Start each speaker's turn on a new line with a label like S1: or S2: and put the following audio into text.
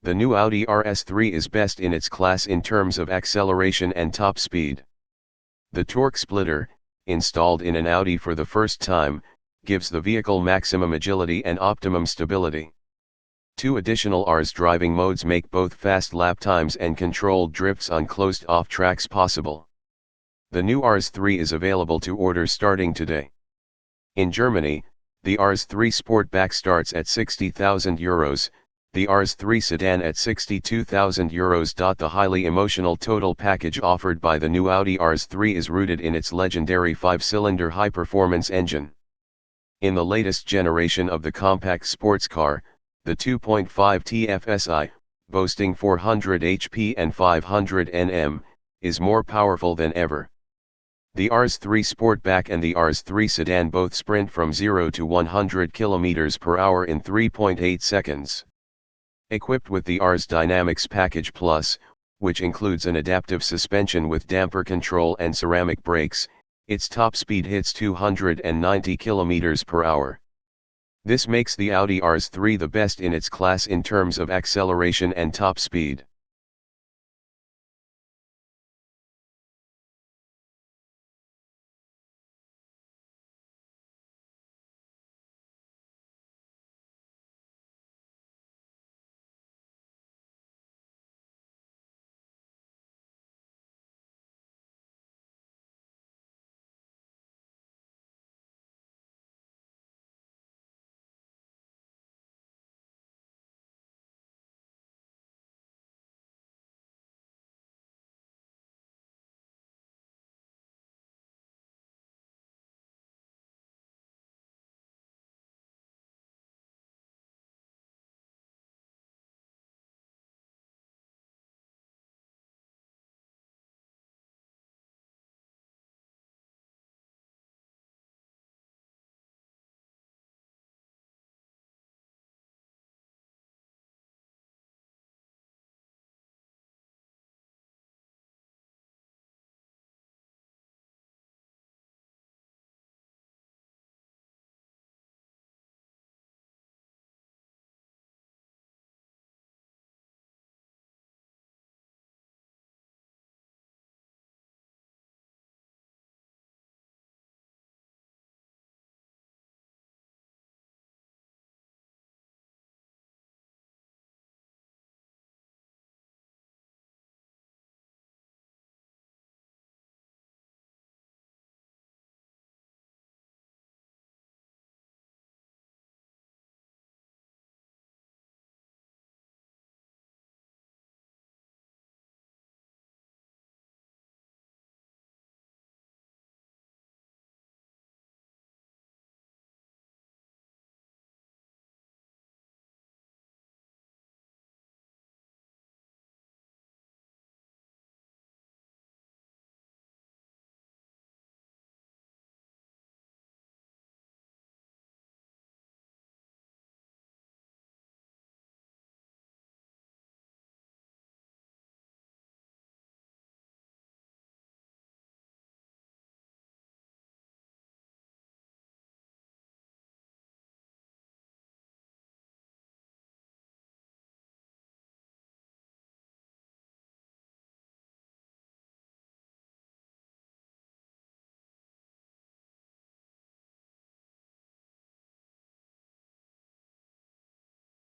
S1: The new Audi RS3 is best in its class in terms of acceleration and top speed. The torque splitter, installed in an Audi for the first time, gives the vehicle maximum agility and optimum stability. 2 additional RS driving modes make both fast lap times and controlled drifts on closed-off tracks possible. The new RS3 is available to order starting today. In Germany, the RS3 Sportback starts at €60,000, the RS3 Sedan at €62,000. The highly emotional total package offered by the new Audi RS3 is rooted in its legendary 5-cylinder high-performance engine. In the latest generation of the compact sports car, the 2.5 TFSI, boasting 400 HP and 500 Nm, is more powerful than ever. The RS3 Sportback and the RS3 Sedan both sprint from 0 to 100 km/h in 3.8 seconds. Equipped with the RS Dynamics Package Plus, which includes an adaptive suspension with damper control and ceramic brakes, its top speed hits 290 km/h. This makes the Audi RS3 the best in its class in terms of acceleration and top speed.